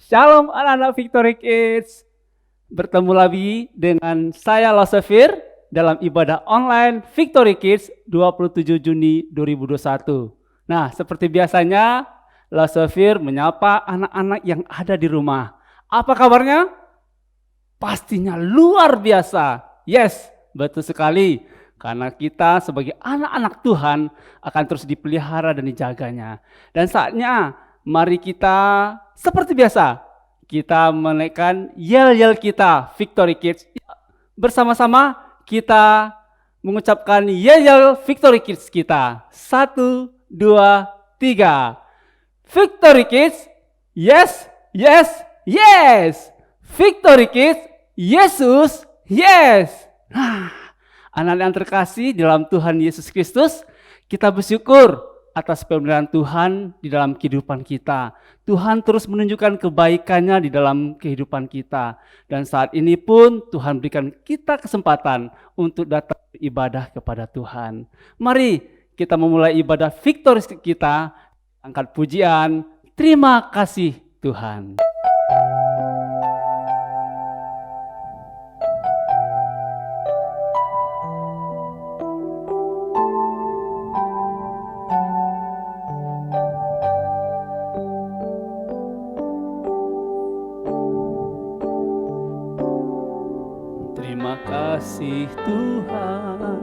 Shalom anak-anak Victory Kids. Bertemu lagi dengan saya Lasafir dalam ibadah online Victory Kids 27 Juni 2021. Nah, seperti biasanya Lasafir menyapa anak-anak yang ada di rumah. Apa kabarnya? Pastinya luar biasa. Yes, betul sekali. Karena kita sebagai anak-anak Tuhan akan terus dipelihara dan dijaganya. Dan saatnya mari kita seperti biasa, kita menaikkan yel-yel kita Victory Kids. Bersama-sama kita mengucapkan yel-yel Victory Kids kita. 1, 2, 3. Victory Kids, yes, yes, yes. Victory Kids, Yesus, yes. Nah, anak-anak yang terkasih dalam Tuhan Yesus Kristus, kita bersyukur atas pemeliharaan Tuhan di dalam kehidupan kita. Tuhan terus menunjukkan kebaikannya di dalam kehidupan kita. Dan saat ini pun Tuhan berikan kita kesempatan untuk datang beribadah kepada Tuhan. Mari kita memulai ibadah Victory kita, angkat pujian, terima kasih Tuhan. Terima kasih Tuhan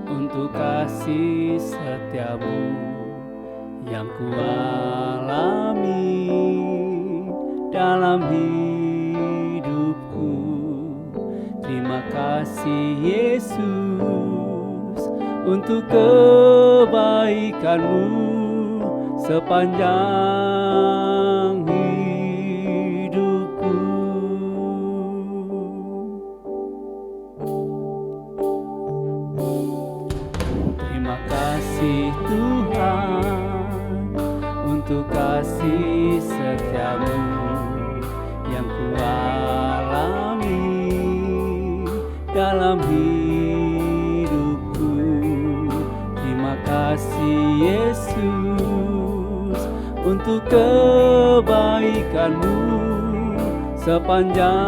untuk kasih setiamu yang kualami dalam hidupku. Terima kasih Yesus untuk kebaikanmu sepanjang hidupku. Terima kasih Tuhan untuk kasih setiamu yang kualami dalam hidupku. Terima kasih Yesus untuk kebaikanmu sepanjang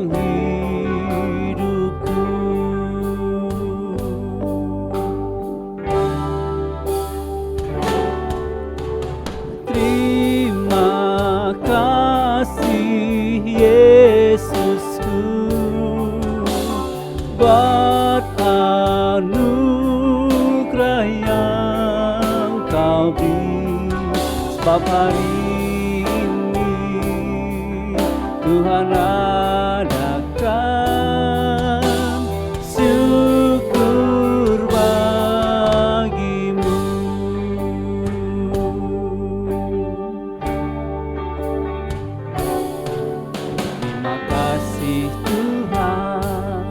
hidupku. Terima kasih Yesusku buat anugerah yang kau beri, sebab hari ini Tuhan adakan syukur bagimu. Terima kasih Tuhan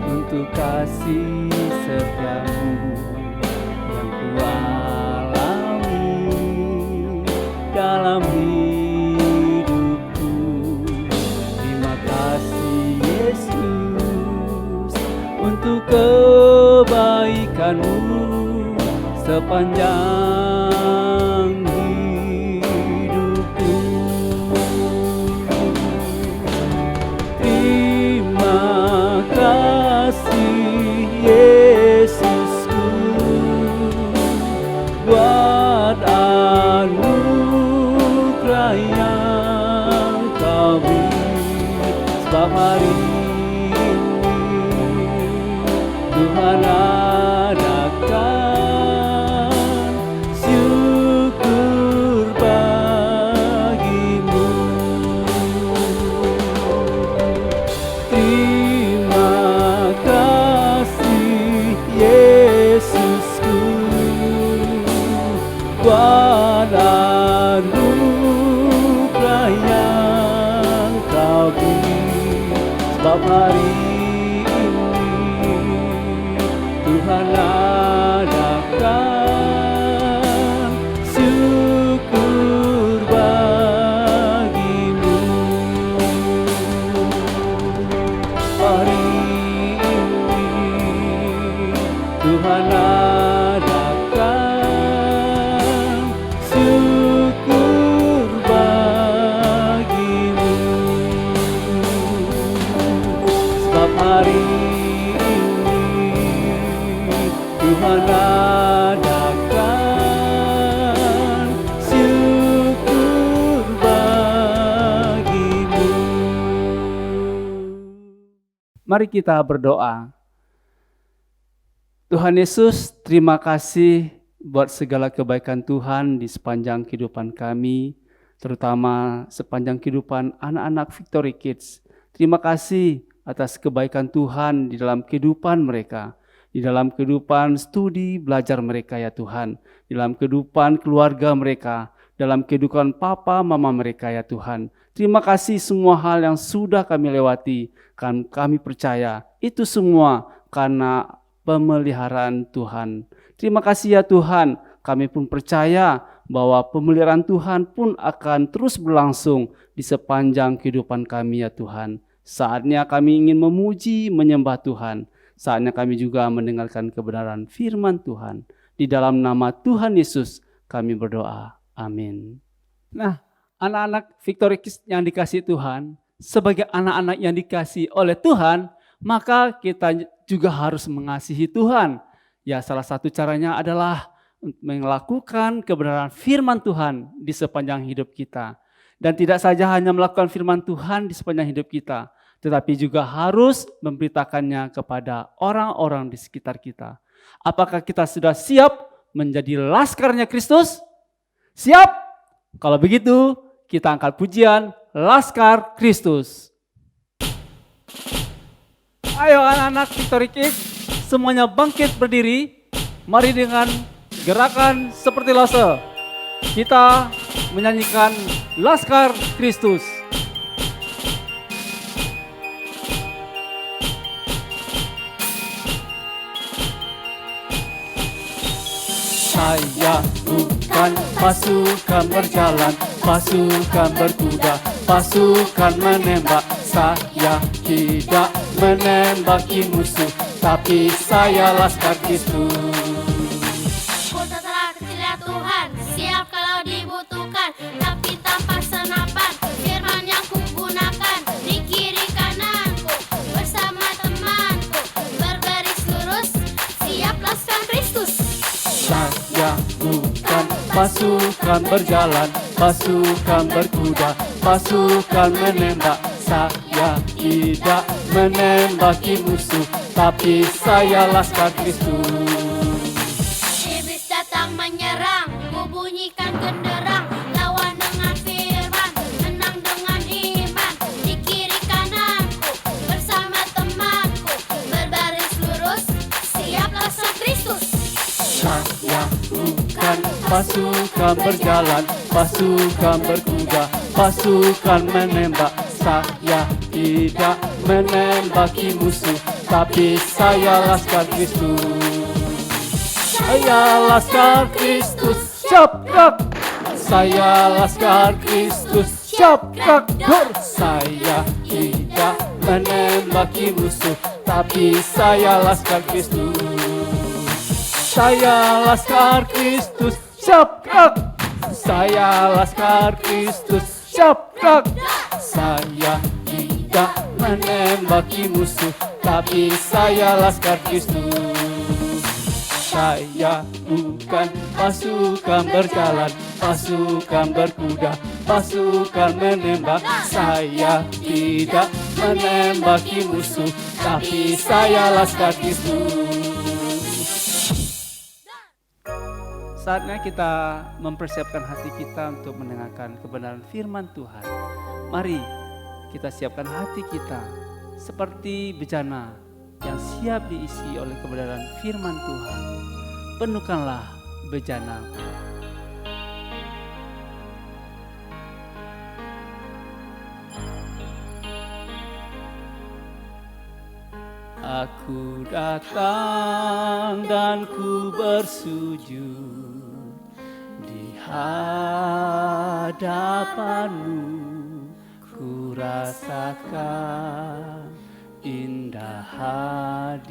untuk kasih setiamu yang kualami dalam hidupku. Terima kasih Yesus untuk kebaikanmu sepanjang hidupku. Terima kasih Yesusku buat anugerah yang kau beri, sebab hari ini Tuhan adakan syukur bagimu. Terima kasih Yesusku buat anugerah yang kau beri, sebab hari ini Tuhan adakan syukur bagimu. Hari ini Tuhan adakan syukur mengadakan syukur bagimu. Mari kita berdoa. Tuhan Yesus, terima kasih buat segala kebaikan Tuhan di sepanjang kehidupan kami, terutama sepanjang kehidupan anak-anak Victory Kids. Terima kasih atas kebaikan Tuhan di dalam kehidupan mereka, di dalam kehidupan studi belajar mereka ya Tuhan, di dalam kehidupan keluarga mereka, dalam kehidupan papa mama mereka ya Tuhan. Terima kasih semua hal yang sudah kami lewati, kan kami percaya itu semua karena pemeliharaan Tuhan. Terima kasih ya Tuhan, kami pun percaya bahwa pemeliharaan Tuhan pun akan terus berlangsung di sepanjang kehidupan kami ya Tuhan. Saatnya kami ingin memuji, menyembah Tuhan. Saatnya kami juga mendengarkan kebenaran firman Tuhan. Di dalam nama Tuhan Yesus kami berdoa. Amin. Nah, anak-anak Victory Kids yang dikasihi Tuhan, sebagai anak-anak yang dikasihi oleh Tuhan, maka kita juga harus mengasihi Tuhan. Ya, salah satu caranya adalah melakukan kebenaran firman Tuhan di sepanjang hidup kita. Dan tidak saja hanya melakukan firman Tuhan di sepanjang hidup kita, tetapi juga harus memberitakannya kepada orang-orang di sekitar kita. Apakah kita sudah siap menjadi laskarnya Kristus? Siap? Kalau begitu, kita angkat pujian Laskar Kristus. Ayo anak-anak Victory Kids, semuanya bangkit berdiri. Mari dengan gerakan seperti Lase, kita menyanyikan Laskar Kristus. Saya bukan pasukan berjalan, pasukan berkuda, pasukan menembak. Saya tidak menembaki musuh, tapi saya Laskar Kristus. Ku telah kecil ya Tuhan, siap kalau dibutuhkan, tapi tanpa senapan. Firman yang ku gunakan di kiri kananku, bersama temanku berbaris lurus, siap Laskar Kristus. Saya bukan pasukan berjalan, pasukan berkuda, pasukan menembak. Saya tidak menembaki musuh, tapi saya Laskar Kristus. Iblis datang menyerang, ku bunyikan genderang, lawan dengan firman, menang dengan iman. Di kiri kananku, bersama temanku berbaris lurus, siap Laskar Kristus. Saya bukan pasukan berjalan, pasukan berkuda, pasukan menembak. Saya tidak menembaki musuh, tapi saya Laskar Kristus. Saya Laskar Kristus, siap gerak. Saya Laskar Kristus, siap gerak. Saya tidak menembaki musuh, tapi saya Laskar Kristus. Saya Laskar Kristus, siap gerak. Saya Laskar Kristus, siap gerak. Saya tidak menembaki musuh, tapi saya Laskar Kristus. Saya bukan pasukan berjalan, pasukan berkuda, pasukan menembak. Saya tidak menembaki musuh, tapi saya Laskar Kristus. Saatnya kita mempersiapkan hati kita untuk mendengarkan kebenaran firman Tuhan. Mari kita siapkan hati kita seperti bejana yang siap diisi oleh kebenaran firman Tuhan. Penuhkanlah bejana. Aku datang dan ku bersujud di hadapanmu, ku rasakan indah hadiratmu.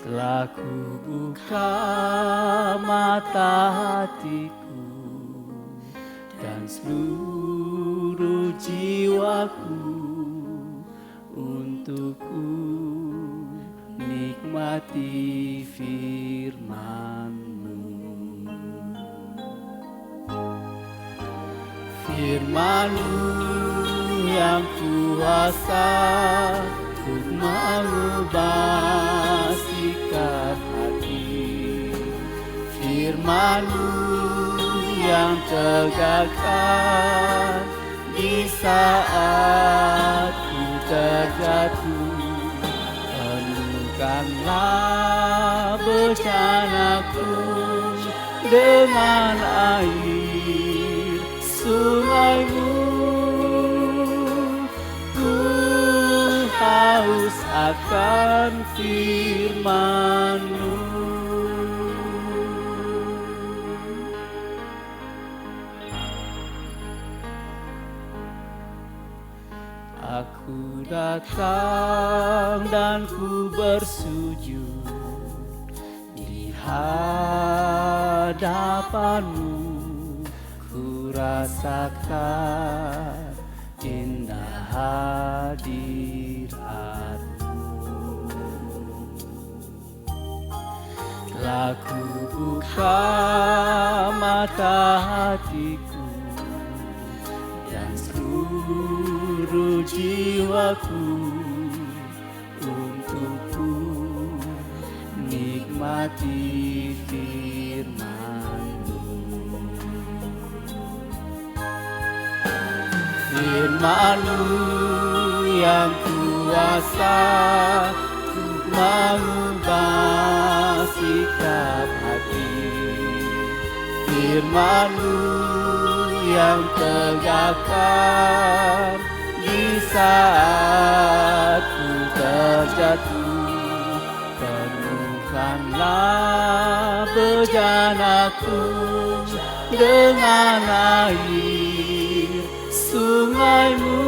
Telah ku buka mata hatiku dan seluruh jiwaku untuk untukku nikmati firman-Mu. Firman-Mu yang kuasa untuk mengubah sikap hati. Firman-Mu yang tegakkan di saat ku terjatuh. Penuhkanlah bejanaku dengan air sungai-Mu. Ku haus akan firman-Mu. Aku datang dan ku bersujud di hadapan-Mu. Ku rasakan indah hadirat-Mu. Telah ku buka mata hatiku dan seluruh jiwaku untukku nikmati firman-Mu. Firman-Mu yang kuasa untuk mengubah sikap hati. Firman-Mu yang tegakkan di saat ku terjatuh. Penuhkanlah bejanaku dengan air sungai-Mu.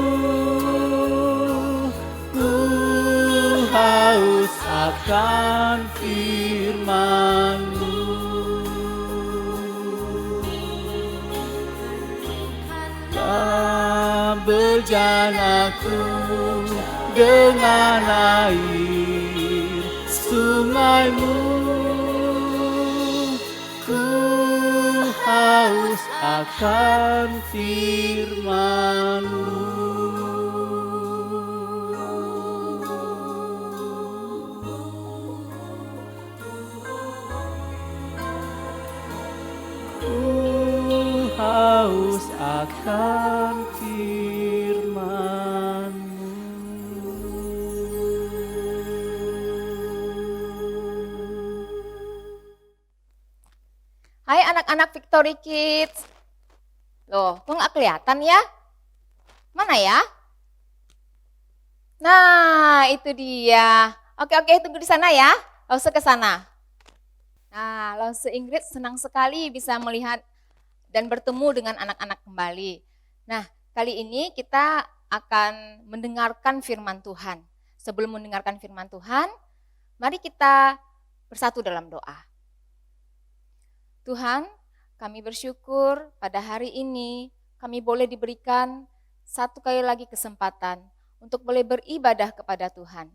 Ku haus akan firman-Mu. Bejanaku dengan air sungai-Mu. Ku haus akan firman-Mu. Ku haus akan firman-Mu. Hai anak-anak Victory Kids. Loh, kok nggak kelihatan ya? Mana ya? Nah, itu dia. Oke, tunggu di sana ya. Langsung ke sana. Nah, langsung Ingrid senang sekali bisa melihat dan bertemu dengan anak-anak kembali. Nah, kali ini kita akan mendengarkan firman Tuhan. Sebelum mendengarkan firman Tuhan, mari kita bersatu dalam doa. Tuhan, kami bersyukur pada hari ini kami boleh diberikan satu kali lagi kesempatan untuk boleh beribadah kepada Tuhan.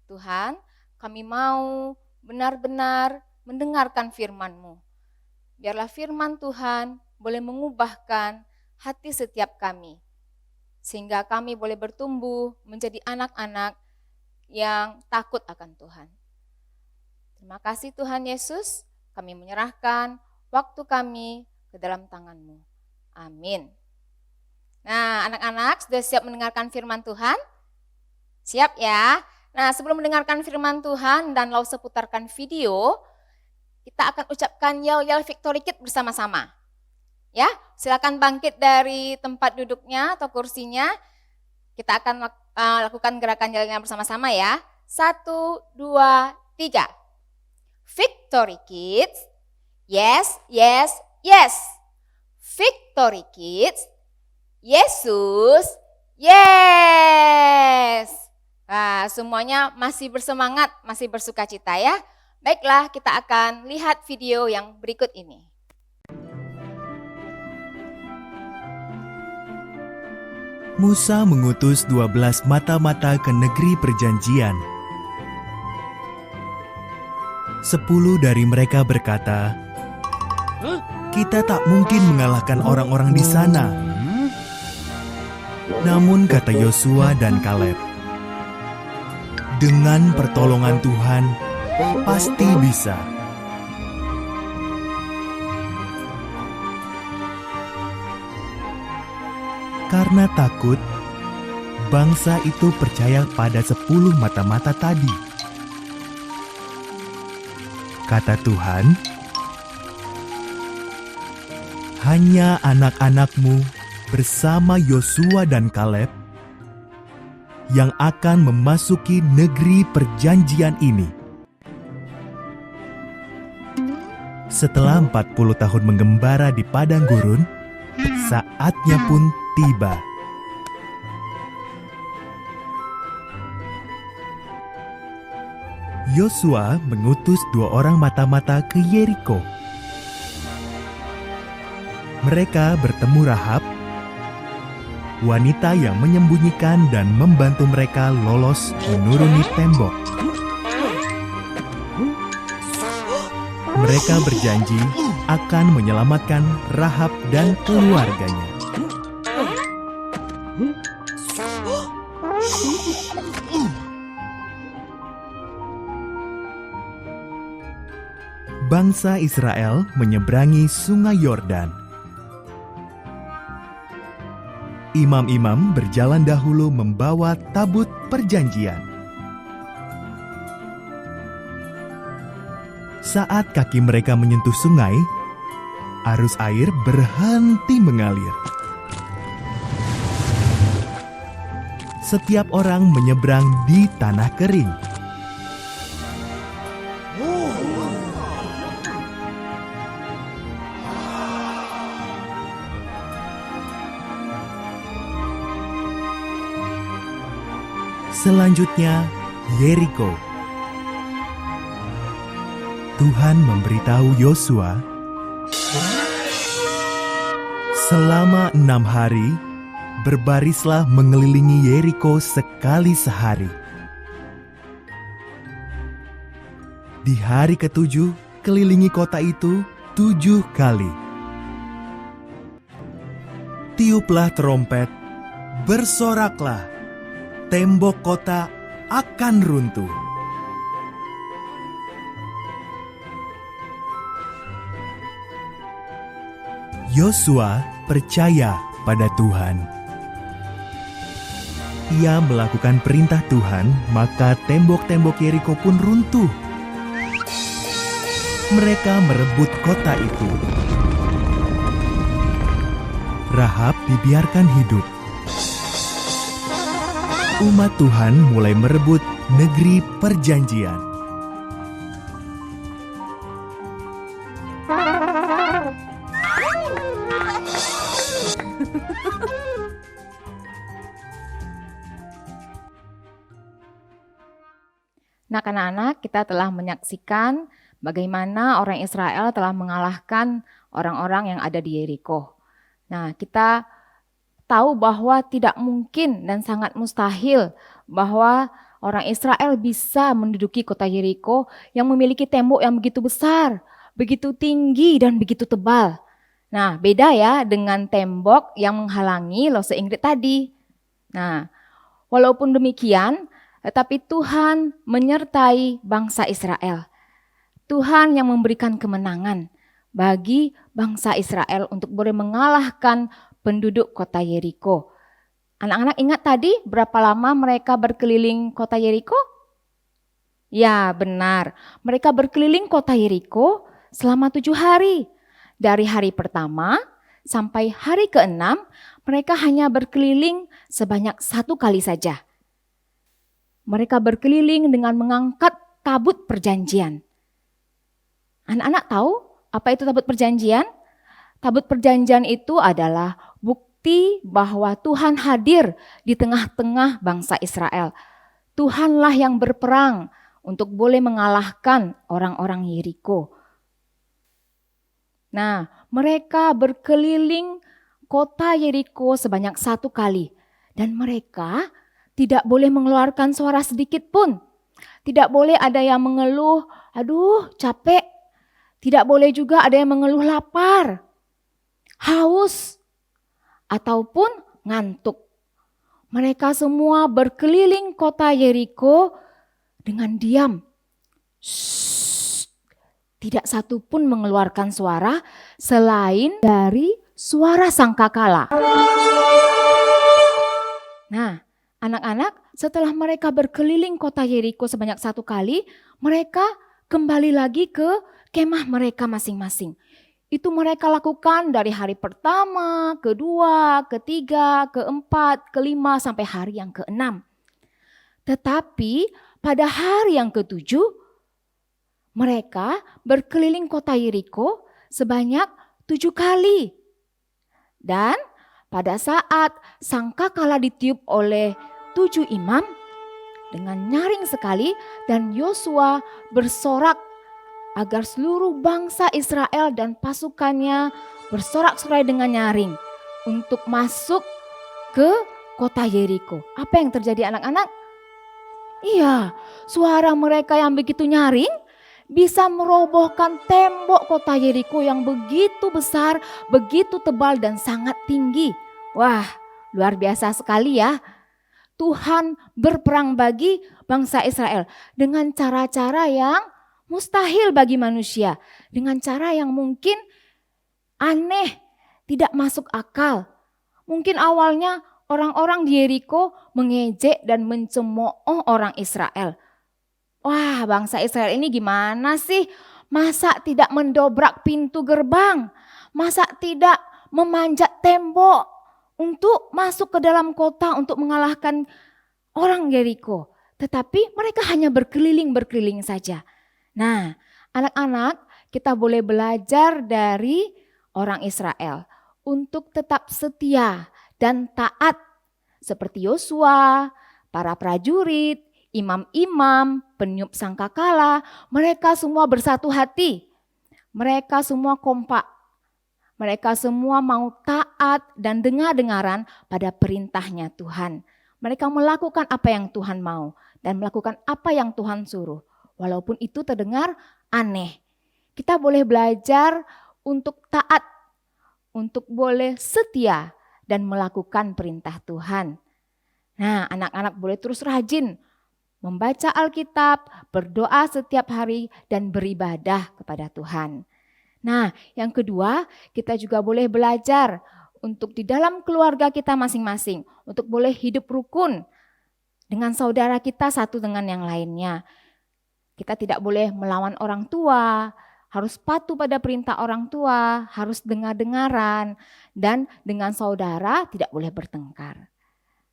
Tuhan, kami mau benar-benar mendengarkan firman-Mu. Biarlah firman Tuhan boleh mengubahkan hati setiap kami, sehingga kami boleh bertumbuh menjadi anak-anak yang takut akan Tuhan. Terima kasih Tuhan Yesus, kami menyerahkan waktu kami ke dalam tangan-Mu. Amin. Nah, anak-anak sudah siap mendengarkan firman Tuhan? Siap ya? Nah, sebelum mendengarkan firman Tuhan dan Lause putarkan video, kita akan ucapkan yel-yel Victory Kids bersama-sama. Ya, silakan bangkit dari tempat duduknya atau kursinya. Kita akan lakukan gerakan yel-yel bersama-sama ya. 1, 2, 3. Victory Kids. Yes, yes, yes. Victory Kids. Yesus. Yes. Nah, semuanya masih bersemangat, masih bersukacita ya. Baiklah, kita akan lihat video yang berikut ini. Musa mengutus 12 mata-mata ke negeri perjanjian. 10 dari mereka berkata, "Kita tak mungkin mengalahkan orang-orang di sana." Namun kata Yosua dan Kaleb, "Dengan pertolongan Tuhan, pasti bisa." Karena takut, bangsa itu percaya pada 10 mata-mata tadi. Kata Tuhan, "Hanya anak-anakmu bersama Yosua dan Kaleb yang akan memasuki negeri perjanjian ini." Setelah 40 tahun menggembara di padang gurun, saatnya pun tiba. Yosua mengutus 2 orang mata-mata ke Yeriko. Mereka bertemu Rahab, wanita yang menyembunyikan dan membantu mereka lolos menuruni tembok. Mereka berjanji akan menyelamatkan Rahab dan keluarganya. Bangsa Israel menyeberangi Sungai Yordan. Imam-imam berjalan dahulu membawa tabut perjanjian. Saat kaki mereka menyentuh sungai, arus air berhenti mengalir. Setiap orang menyeberang di tanah kering. Selanjutnya, Yeriko. Tuhan memberitahu Yosua, "Selama 6 hari, berbarislah mengelilingi Yeriko sekali sehari." Di hari ke-7, kelilingi kota itu 7 kali. Tiuplah trompet, bersoraklah, tembok kota akan runtuh. Yosua percaya pada Tuhan. Ia melakukan perintah Tuhan, maka tembok-tembok Yeriko pun runtuh. Mereka merebut kota itu. Rahab dibiarkan hidup. Umat Tuhan mulai merebut negeri perjanjian. Nah, anak-anak, kita telah menyaksikan bagaimana orang Israel telah mengalahkan orang-orang yang ada di Yeriko. Nah, kita tahu bahwa tidak mungkin dan sangat mustahil bahwa orang Israel bisa menduduki kota Yeriko yang memiliki tembok yang begitu besar, begitu tinggi dan begitu tebal. Nah, beda ya dengan tembok yang menghalangi Lose Inggris tadi. Nah, walaupun demikian, tetapi Tuhan menyertai bangsa Israel. Tuhan yang memberikan kemenangan bagi bangsa Israel untuk boleh mengalahkan penduduk kota Yeriko. Anak-anak ingat tadi berapa lama mereka berkeliling kota Yeriko? Ya, benar. Mereka berkeliling kota Yeriko selama 7 hari. Dari hari pertama sampai hari ke-6, mereka hanya berkeliling sebanyak 1 kali saja. Mereka berkeliling dengan mengangkat tabut perjanjian. Anak-anak tahu apa itu tabut perjanjian? Tabut perjanjian itu adalah bukti bahwa Tuhan hadir di tengah-tengah bangsa Israel. Tuhanlah yang berperang untuk boleh mengalahkan orang-orang Yeriko. Nah, mereka berkeliling kota Yeriko sebanyak 1 kali. Dan mereka tidak boleh mengeluarkan suara sedikit pun. Tidak boleh ada yang mengeluh, aduh capek. Tidak boleh juga ada yang mengeluh lapar, haus, ataupun ngantuk. Mereka semua berkeliling kota Yeriko dengan diam. Shh, tidak satu pun mengeluarkan suara selain dari suara sangkakala. Nah, anak-anak, setelah mereka berkeliling kota Yeriko sebanyak 1 kali, mereka kembali lagi ke kemah mereka masing-masing. Itu mereka lakukan dari hari pertama, kedua, ketiga, keempat, kelima, sampai hari yang keenam. Tetapi pada hari yang ketujuh, mereka berkeliling kota Yeriko sebanyak 7 kali. Dan pada saat sangkakala ditiup oleh 7 imam dengan nyaring sekali, dan Yosua bersorak agar seluruh bangsa Israel dan pasukannya bersorak-sorai dengan nyaring untuk masuk ke kota Yeriko. Apa yang terjadi anak-anak? Iya, suara mereka yang begitu nyaring bisa merobohkan tembok kota Yeriko yang begitu besar, begitu tebal dan sangat tinggi. Wah, luar biasa sekali ya. Tuhan berperang bagi bangsa Israel dengan cara-cara yang mustahil bagi manusia. Dengan cara yang mungkin aneh, tidak masuk akal. Mungkin awalnya orang-orang di Yeriko mengejek dan mencemooh orang Israel. Wah, bangsa Israel ini gimana sih? Masa tidak mendobrak pintu gerbang? Masa tidak memanjat tembok untuk masuk ke dalam kota untuk mengalahkan orang Yeriko? Tetapi mereka hanya berkeliling-berkeliling saja. Nah, anak-anak, kita boleh belajar dari orang Israel untuk tetap setia dan taat seperti Yosua, para prajurit, imam-imam, peniup sangkakala. Mereka semua bersatu hati. Mereka semua kompak. Mereka semua mau taat dan dengar-dengaran pada perintahnya Tuhan. Mereka melakukan apa yang Tuhan mau dan melakukan apa yang Tuhan suruh. Walaupun itu terdengar aneh. Kita boleh belajar untuk taat, untuk boleh setia dan melakukan perintah Tuhan. Nah, anak-anak boleh terus rajin membaca Alkitab, berdoa setiap hari dan beribadah kepada Tuhan. Nah, yang kedua, kita juga boleh belajar untuk di dalam keluarga kita masing-masing, untuk boleh hidup rukun dengan saudara kita satu dengan yang lainnya. Kita tidak boleh melawan orang tua, harus patuh pada perintah orang tua, harus dengar-dengaran, dan dengan saudara tidak boleh bertengkar.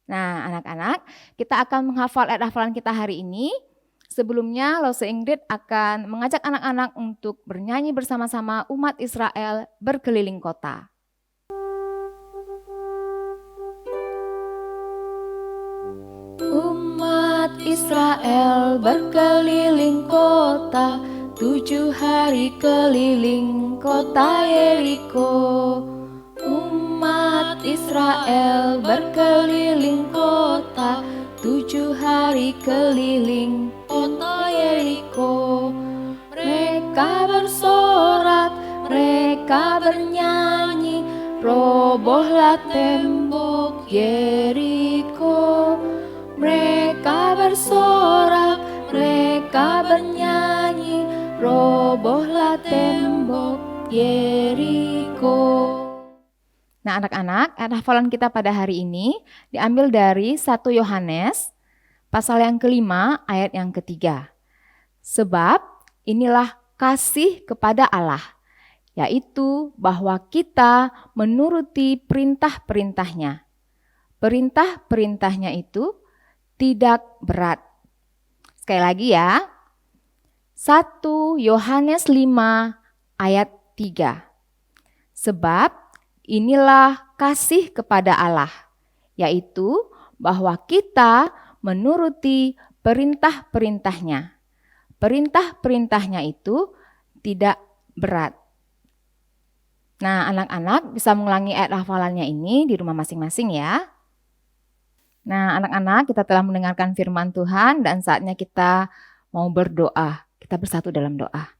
Nah, anak-anak, kita akan menghafal ayat hafalan kita hari ini. Sebelumnya, Lause Ingrid akan mengajak anak-anak untuk bernyanyi bersama-sama umat Israel berkeliling kota. Umat Israel berkeliling kota, 7 hari keliling kota Yeriko. Umat Israel berkeliling kota, 7 hari keliling kota Yeriko. Mereka bersorak, mereka bernyanyi, robohlah tembok Yeriko. Mereka bersorak, mereka bernyanyi, robohlah tembok Yeriko. Nah anak-anak, ayat hafalan kita pada hari ini diambil dari 1 Yohanes pasal yang kelima ayat yang ketiga. Sebab inilah kasih kepada Allah, yaitu bahwa kita menuruti perintah-perintahnya. Perintah-perintahnya itu tidak berat. Sekali lagi ya, 1 Yohanes 5 ayat 3. Sebab inilah kasih kepada Allah, yaitu bahwa kita menuruti perintah-perintahnya. Perintah-perintahnya itu tidak berat. Nah, anak-anak bisa mengulangi ayat hafalannya ini di rumah masing-masing ya. Nah, anak-anak, kita telah mendengarkan firman Tuhan dan saatnya kita mau berdoa. Kita bersatu dalam doa.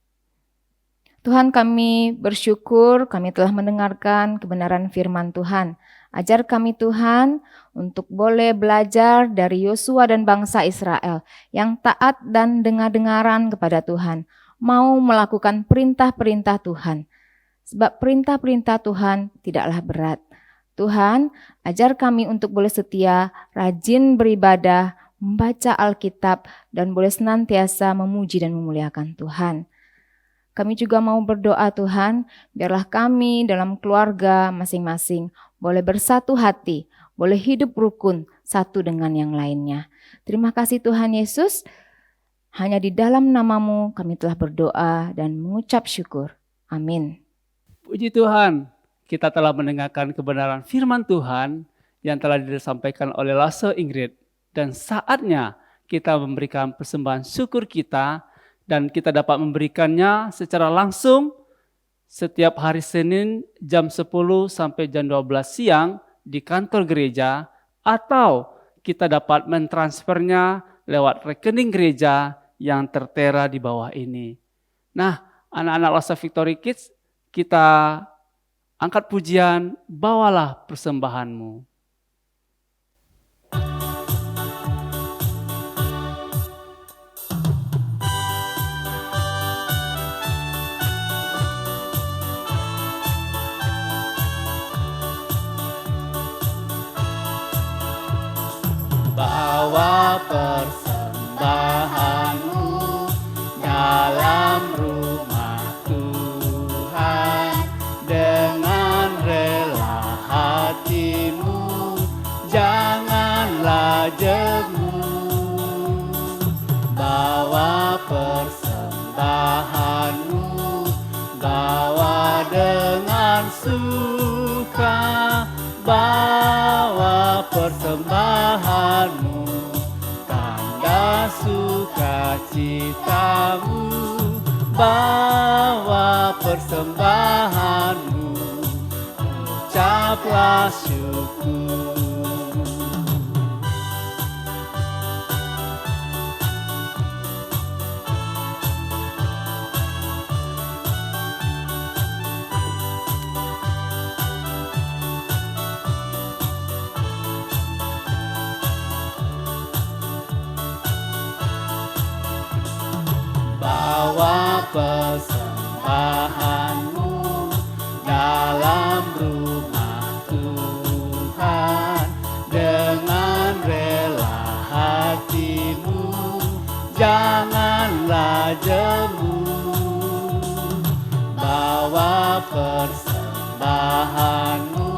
Tuhan, kami bersyukur kami telah mendengarkan kebenaran firman Tuhan. Ajar kami Tuhan untuk boleh belajar dari Yosua dan bangsa Israel yang taat dan dengar-dengaran kepada Tuhan, mau melakukan perintah-perintah Tuhan. Sebab perintah-perintah Tuhan tidaklah berat. Tuhan, ajar kami untuk boleh setia, rajin beribadah, membaca Alkitab, dan boleh senantiasa memuji dan memuliakan Tuhan. Kami juga mau berdoa Tuhan, biarlah kami dalam keluarga masing-masing boleh bersatu hati, boleh hidup rukun satu dengan yang lainnya. Terima kasih Tuhan Yesus, hanya di dalam nama-Mu kami telah berdoa dan mengucap syukur. Amin. Puji Tuhan, kita telah mendengarkan kebenaran firman Tuhan yang telah disampaikan oleh Lase Ingrid. Dan saatnya kita memberikan persembahan syukur kita dan kita dapat memberikannya secara langsung setiap hari Senin jam 10 sampai jam 12 siang di kantor gereja, atau kita dapat mentransfernya lewat rekening gereja yang tertera di bawah ini. Nah, anak-anak Lase Victory Kids, kita angkat pujian, bawalah persembahanmu. Bawa persembahanmu dalam rumah Tuhan dengan rela hatimu, janganlah jemu. Bawa persembahanmu, bawa dengan suka, bawa persembahanmu, tanda sukacitamu. Bawa persembahanmu, ucaplah syukur. Bawa persembahanmu dalam rumah Tuhan dengan rela hatimu, janganlah jemu. Bawa persembahanmu,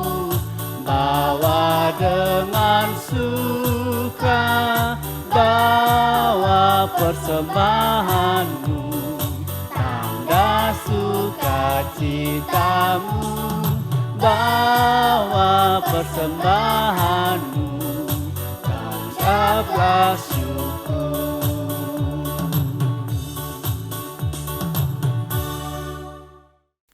bawa dengan suka, bawa persembahanmu, tanda sukacitamu. Bawa persembahanmu, dan ucaplah syukur.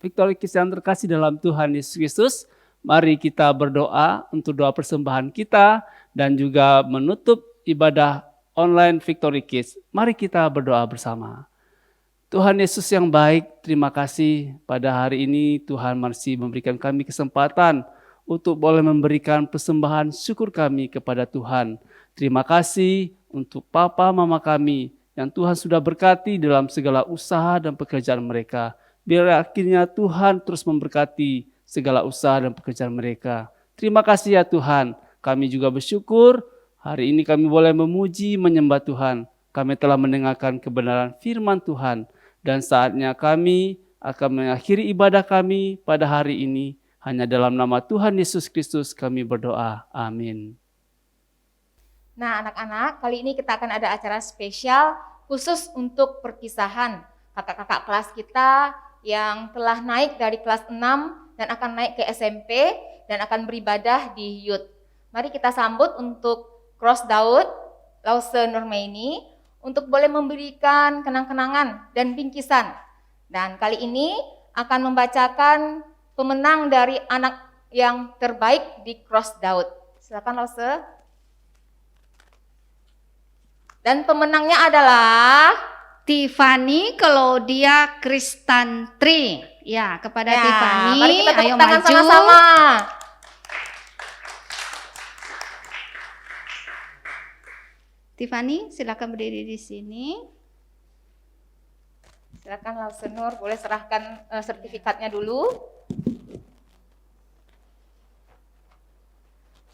Victory Kids yang terkasih dalam Tuhan Yesus Kristus, mari kita berdoa untuk doa persembahan kita dan juga menutup ibadah online Victory Kids. Mari kita berdoa bersama. Tuhan Yesus yang baik, terima kasih pada hari ini Tuhan masih memberikan kami kesempatan untuk boleh memberikan persembahan syukur kami kepada Tuhan. Terima kasih untuk Papa Mama kami yang Tuhan sudah berkati dalam segala usaha dan pekerjaan mereka. Biar akhirnya Tuhan terus memberkati segala usaha dan pekerjaan mereka. Terima kasih ya Tuhan, kami juga bersyukur hari ini kami boleh memuji, menyembah Tuhan. Kami telah mendengarkan kebenaran firman Tuhan. Dan saatnya kami akan mengakhiri ibadah kami pada hari ini. Hanya dalam nama Tuhan Yesus Kristus kami berdoa. Amin. Nah anak-anak, kali ini kita akan ada acara spesial khusus untuk perpisahan kakak-kakak kelas kita yang telah naik dari kelas 6 dan akan naik ke SMP dan akan beribadah di Youth. Mari kita sambut untuk Cross Daud, Lause Nurmaini, untuk boleh memberikan kenang-kenangan dan bingkisan. Dan kali ini akan membacakan pemenang dari anak yang terbaik di Cross Daud. Silakan Lause. Dan pemenangnya adalah Tiffany Claudia Kristantri. Ya, kepada ya, Tiffany, mari kita tepuk ayo tangan maju. sama-sama. Tiffany, silakan berdiri di sini. Silakan Lausenur, boleh serahkan sertifikatnya dulu.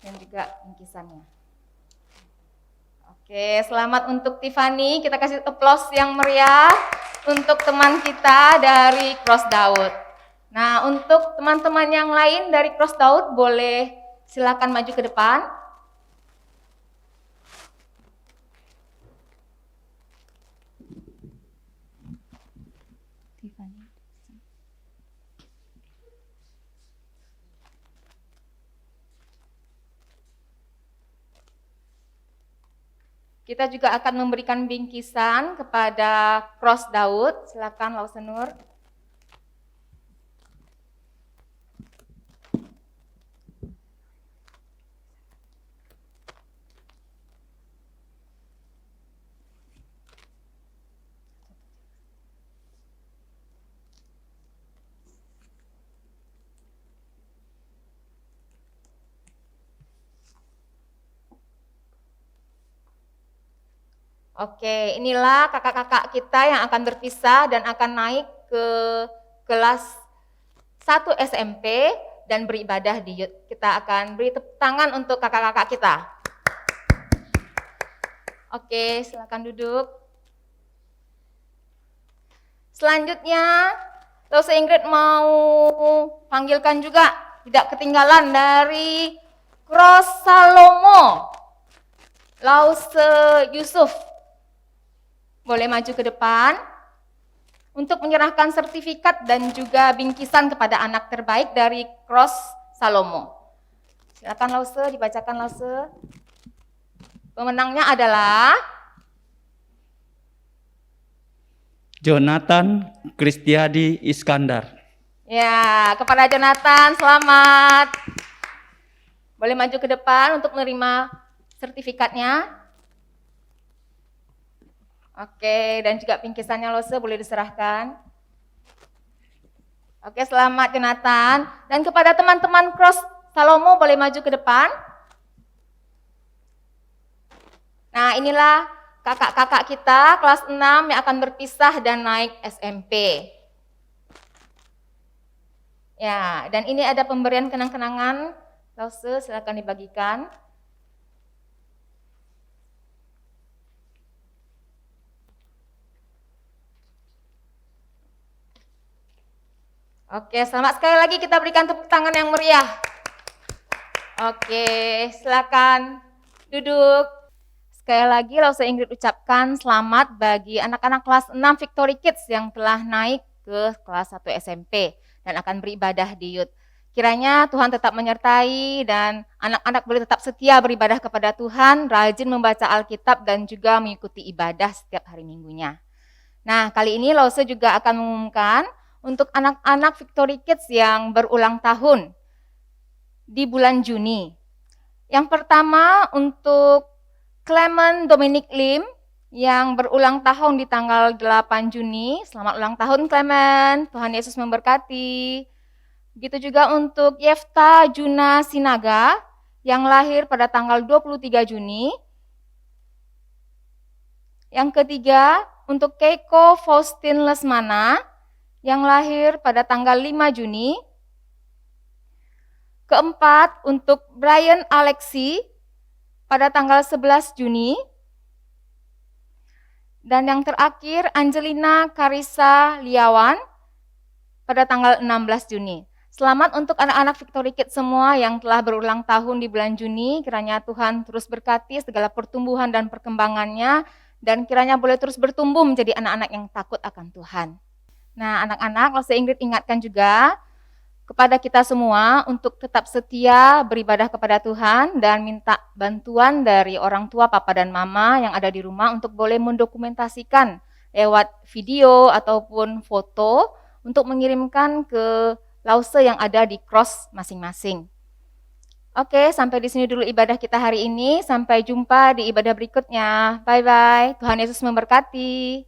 Dan juga bingkisannya. Oke, selamat untuk Tiffany. Kita kasih aplaus yang meriah untuk teman kita dari Cross Daud. Nah, untuk teman-teman yang lain dari Cross Daud, boleh silakan maju ke depan. Tiffany. Kita juga akan memberikan bingkisan kepada Cross Daud. Silakan Lausenur. Oke, inilah kakak-kakak kita yang akan berpisah dan akan naik ke kelas 1 SMP dan beribadah di Youth. Kita akan beri tepuk tangan untuk kakak-kakak kita. Oke, silakan duduk. Selanjutnya, Lause Ingrid mau panggilkan juga, tidak ketinggalan dari Cross Salomo, Lause Yusuf. Boleh maju ke depan untuk menyerahkan sertifikat dan juga bingkisan kepada anak terbaik dari Cross Salomo. Silakan Lause, dibacakan Lause. Pemenangnya adalah Jonathan Kristiadi Iskandar. ya, kepada Jonathan, selamat. Boleh maju ke depan untuk menerima sertifikatnya. Oke, dan juga bingkisannya Lause boleh diserahkan. Oke, selamat Jonathan. Dan kepada teman-teman Cross Salomo boleh maju ke depan. Nah, inilah kakak-kakak kita kelas 6 yang akan berpisah dan naik SMP. Ya, dan ini ada pemberian kenang-kenangan. Lause, silakan dibagikan. Oke, selamat sekali lagi kita berikan tepuk tangan yang meriah. Oke, silakan duduk. Sekali lagi Lause Ingrid ucapkan selamat bagi anak-anak kelas 6 Victory Kids yang telah naik ke kelas 1 SMP dan akan beribadah di Youth. Kiranya Tuhan tetap menyertai dan anak-anak boleh tetap setia beribadah kepada Tuhan, rajin membaca Alkitab dan juga mengikuti ibadah setiap hari minggunya. Nah, kali ini Lause juga akan mengumumkan untuk anak-anak Victory Kids yang berulang tahun di bulan Juni. Yang pertama untuk Clement Dominic Lim yang berulang tahun di tanggal 8 Juni. Selamat ulang tahun Clement, Tuhan Yesus memberkati. Begitu juga untuk Yefta Juna Sinaga yang lahir pada tanggal 23 Juni. Yang ketiga untuk Keiko Faustin Lesmana yang lahir pada tanggal 5 Juni. Keempat, untuk Brian Alexi pada tanggal 11 Juni. Dan yang terakhir, Angelina Karisa Liawan pada tanggal 16 Juni. Selamat untuk anak-anak Victory Kids semua yang telah berulang tahun di bulan Juni. Kiranya Tuhan terus berkati segala pertumbuhan dan perkembangannya, dan kiranya boleh terus bertumbuh menjadi anak-anak yang takut akan Tuhan. Nah, anak-anak, Lause Ingrid ingatkan juga kepada kita semua untuk tetap setia beribadah kepada Tuhan dan minta bantuan dari orang tua, papa dan mama yang ada di rumah untuk boleh mendokumentasikan lewat video ataupun foto untuk mengirimkan ke Lause yang ada di Cross masing-masing. Oke, sampai di sini dulu ibadah kita hari ini. Sampai jumpa di ibadah berikutnya. Bye-bye. Tuhan Yesus memberkati.